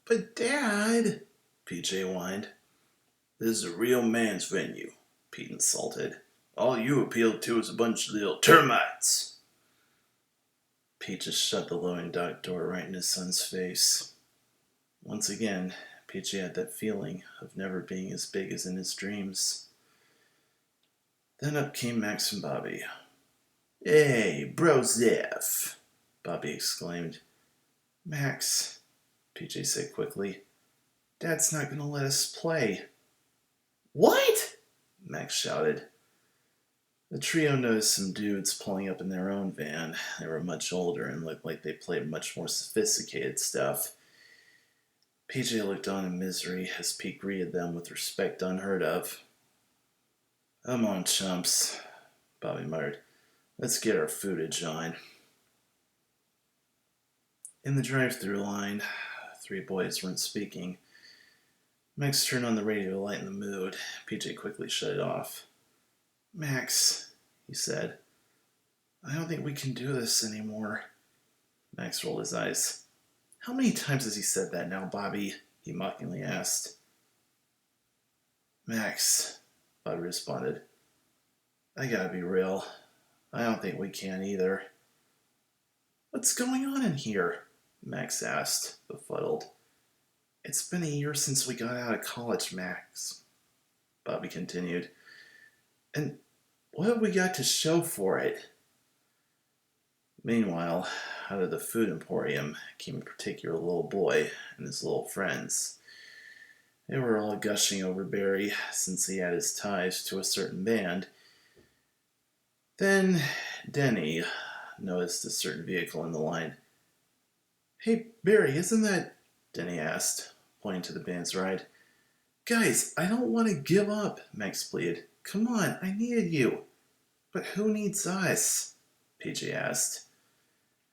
But Dad, PJ whined. This is a real man's venue, Pete insulted. All you appeal to is a bunch of little termites. Pete just shut the loading dock door right in his son's face. Once again, PJ had that feeling of never being as big as in his dreams. Then up came Max and Bobby. Hey, bro Zeph, Bobby exclaimed. Max, PJ said quickly, Dad's not going to let us play. What? Max shouted. The trio noticed some dudes pulling up in their own van. They were much older and looked like they played much more sophisticated stuff. PJ looked on in misery as Pete greeted them with respect unheard of. Come on, chumps, Bobby muttered. Let's get our footage on. In the drive-thru line, three boys weren't speaking. Max turned on the radio to lighten the mood. PJ quickly shut it off. Max, he said, I don't think we can do this anymore. Max rolled his eyes. How many times has he said that now, Bobby? He mockingly asked. Max, Bobby responded, I gotta be real. I don't think we can either. What's going on in here? Max asked, befuddled. It's been a year since we got out of college, Max, Bobby continued. And what have we got to show for it? Meanwhile, out of the food emporium came a particular little boy and his little friends. They were all gushing over Barry since he had his ties to a certain band. Then Denny noticed a certain vehicle in the line. Hey, Barry, isn't that... Denny asked, pointing to the band's ride. Guys, I don't want to give up, Max pleaded. Come on, I needed you. But who needs us? PJ asked.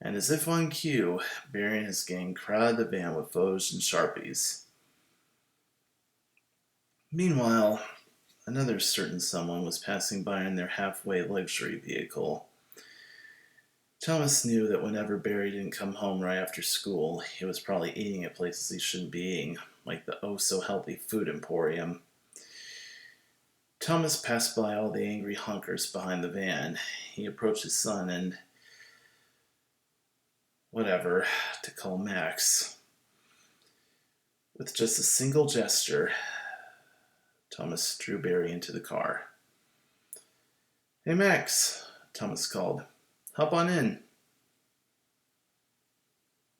And as if on cue, Barry and his gang crowded the van with photos and Sharpies. Meanwhile, another certain someone was passing by in their halfway luxury vehicle. Thomas knew that whenever Barry didn't come home right after school, he was probably eating at places he shouldn't be eating, like the oh-so-healthy food emporium. Thomas passed by all the angry hunkers behind the van. He approached his son and... whatever to call Max. With just a single gesture, Thomas drew Barry into the car. Hey, Max, Thomas called. Hop on in.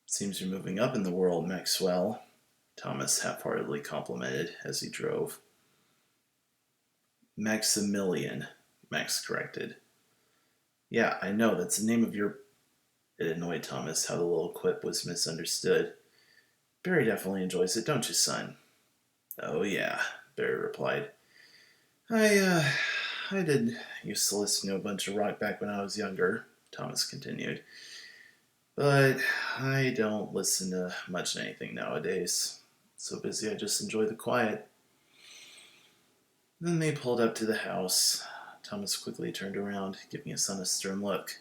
Seems you're moving up in the world, Maxwell, Thomas half-heartedly complimented as he drove. Maximilian, Max corrected. Yeah, I know, that's the name of your... It annoyed Thomas how the little quip was misunderstood. Barry definitely enjoys it, don't you, son? Oh, yeah, Barry replied. I did used to listen to a bunch of rock back when I was younger, Thomas continued. But I don't listen to much anything nowadays. So busy I just enjoy the quiet. Then they pulled up to the house. Thomas quickly turned around, giving his son a stern look.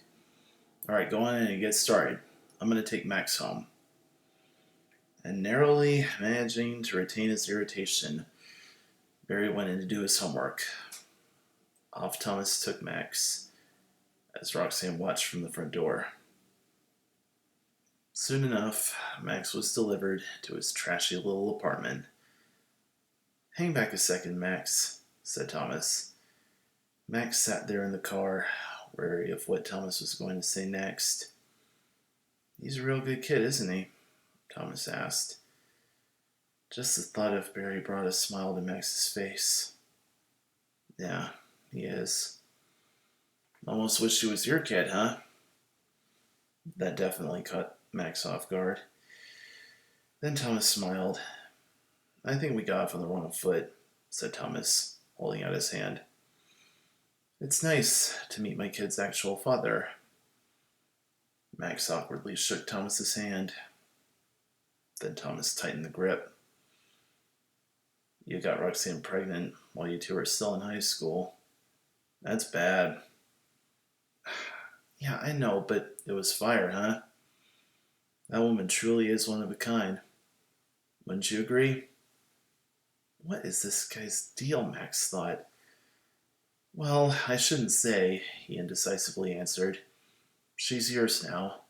All right, go on in and get started. I'm going to take Max home. And narrowly managing to retain his irritation, Barry went in to do his homework. Off Thomas took Max, as Roxanne watched from the front door. Soon enough, Max was delivered to his trashy little apartment. Hang back a second, Max, said Thomas. Max sat there in the car, wary of what Thomas was going to say next. He's a real good kid, isn't he? Thomas asked. Just the thought of Barry brought a smile to Max's face. Yeah, he is. Almost wish he was your kid, huh? That definitely caught Max off guard. Then Thomas smiled. I think we got off on the wrong foot, said Thomas, holding out his hand. It's nice to meet my kid's actual father. Max awkwardly shook Thomas's hand. Then Thomas tightened the grip. You got Roxanne pregnant while you two are still in high school. That's bad. Yeah, I know, but it was fire, huh? That woman truly is one of a kind. Wouldn't you agree? What is this guy's deal? Max thought. Well, I shouldn't say, he indecisively answered. She's yours now.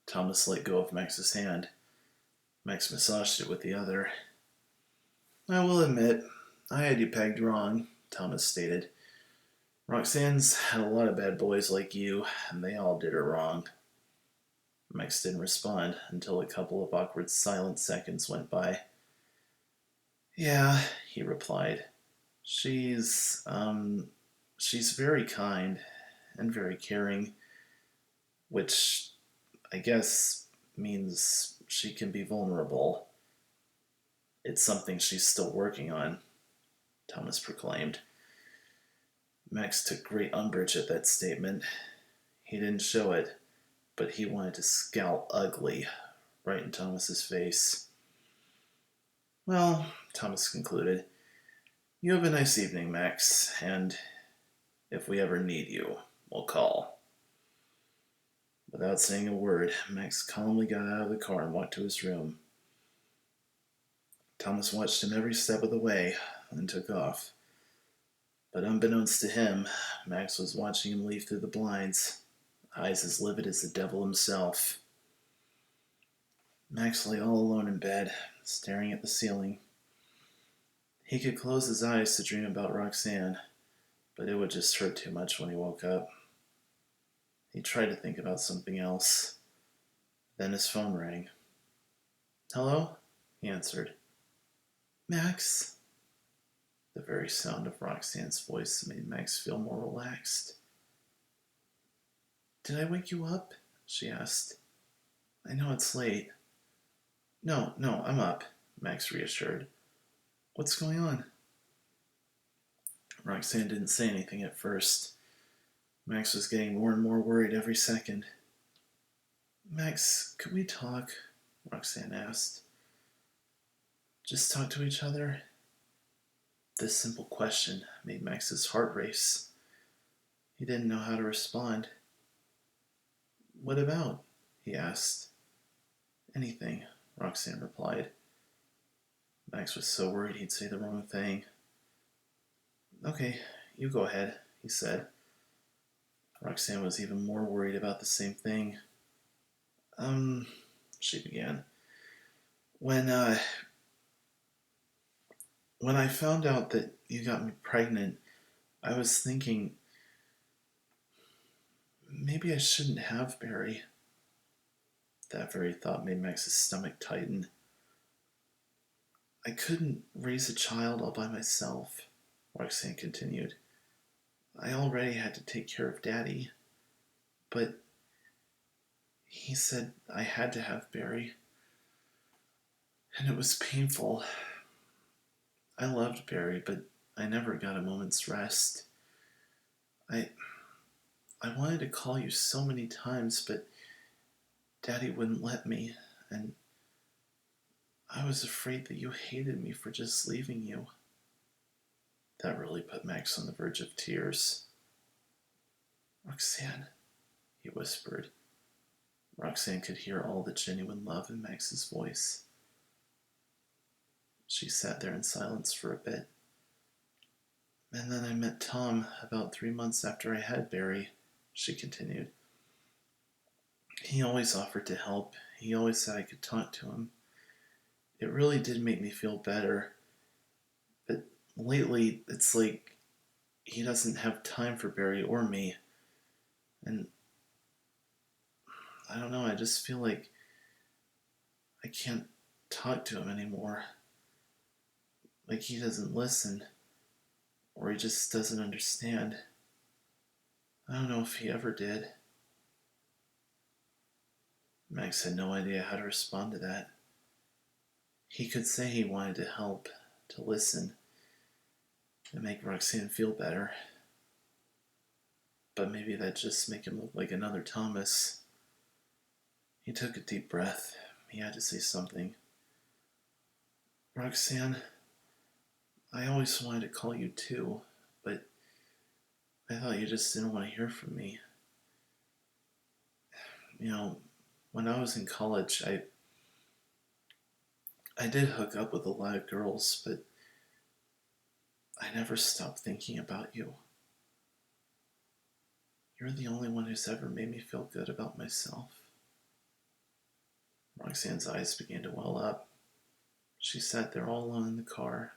Thomas let go of Max's hand. Max massaged it with the other. I will admit, I had you pegged wrong, Thomas stated. Roxanne's had a lot of bad boys like you, and they all did her wrong. Max didn't respond until a couple of awkward silent seconds went by. Yeah, he replied. She's very kind and very caring, which I guess means she can be vulnerable. It's something she's still working on, Thomas proclaimed. Max took great umbrage at that statement. He didn't show it, but he wanted to scowl ugly right in Thomas's face. Well, Thomas concluded, you have a nice evening, Max, and if we ever need you, we'll call. Without saying a word, Max calmly got out of the car and walked to his room. Thomas watched him every step of the way and took off. But unbeknownst to him, Max was watching him leave through the blinds, eyes as livid as the devil himself. Max lay all alone in bed, staring at the ceiling. He could close his eyes to dream about Roxanne, but it would just hurt too much when he woke up. He tried to think about something else. Then his phone rang. Hello? He answered. Max? The very sound of Roxanne's voice made Max feel more relaxed. Did I wake you up? She asked. I know it's late. No, I'm up, Max reassured. What's going on? Roxanne didn't say anything at first. Max was getting more and more worried every second. Max, could we talk? Roxanne asked. Just talk to each other? This simple question made Max's heart race. He didn't know how to respond. What about? He asked. Anything, Roxanne replied. Max was so worried he'd say the wrong thing. Okay, you go ahead, he said. Roxanne was even more worried about the same thing. She began. When I found out that you got me pregnant, I was thinking maybe I shouldn't have Barry. That very thought made Max's stomach tighten. I couldn't raise a child all by myself, Roxanne continued. I already had to take care of Daddy, but he said I had to have Barry, and it was painful. I loved Barry, but I never got a moment's rest. I wanted to call you so many times, but Daddy wouldn't let me, and I was afraid that you hated me for just leaving you. That really put Max on the verge of tears. Roxanne, he whispered. Roxanne could hear all the genuine love in Max's voice. She sat there in silence for a bit. And then I met Tom about 3 months after I had Barry, she continued. He always offered to help. He always said I could talk to him. It really did make me feel better. But lately, it's like he doesn't have time for Barry or me. And I don't know, I just feel like I can't talk to him anymore. Like he doesn't listen. Or he just doesn't understand. I don't know if he ever did. Max had no idea how to respond to that. He could say he wanted to help, to listen, and make Roxanne feel better. But maybe that'd just make him look like another Thomas. He took a deep breath. He had to say something. Roxanne, I always wanted to call you too, but I thought you just didn't want to hear from me. You know, when I was in college, I did hook up with a lot of girls, but I never stopped thinking about you. You're the only one who's ever made me feel good about myself. Roxanne's eyes began to well up. She sat there all alone in the car,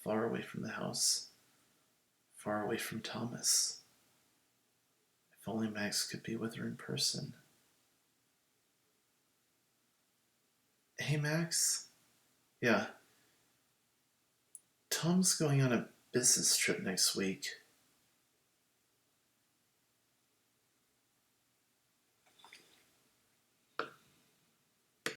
far away from the house, far away from Thomas. If only Max could be with her in person. Hey, Max? Yeah, Tom's going on a business trip next week.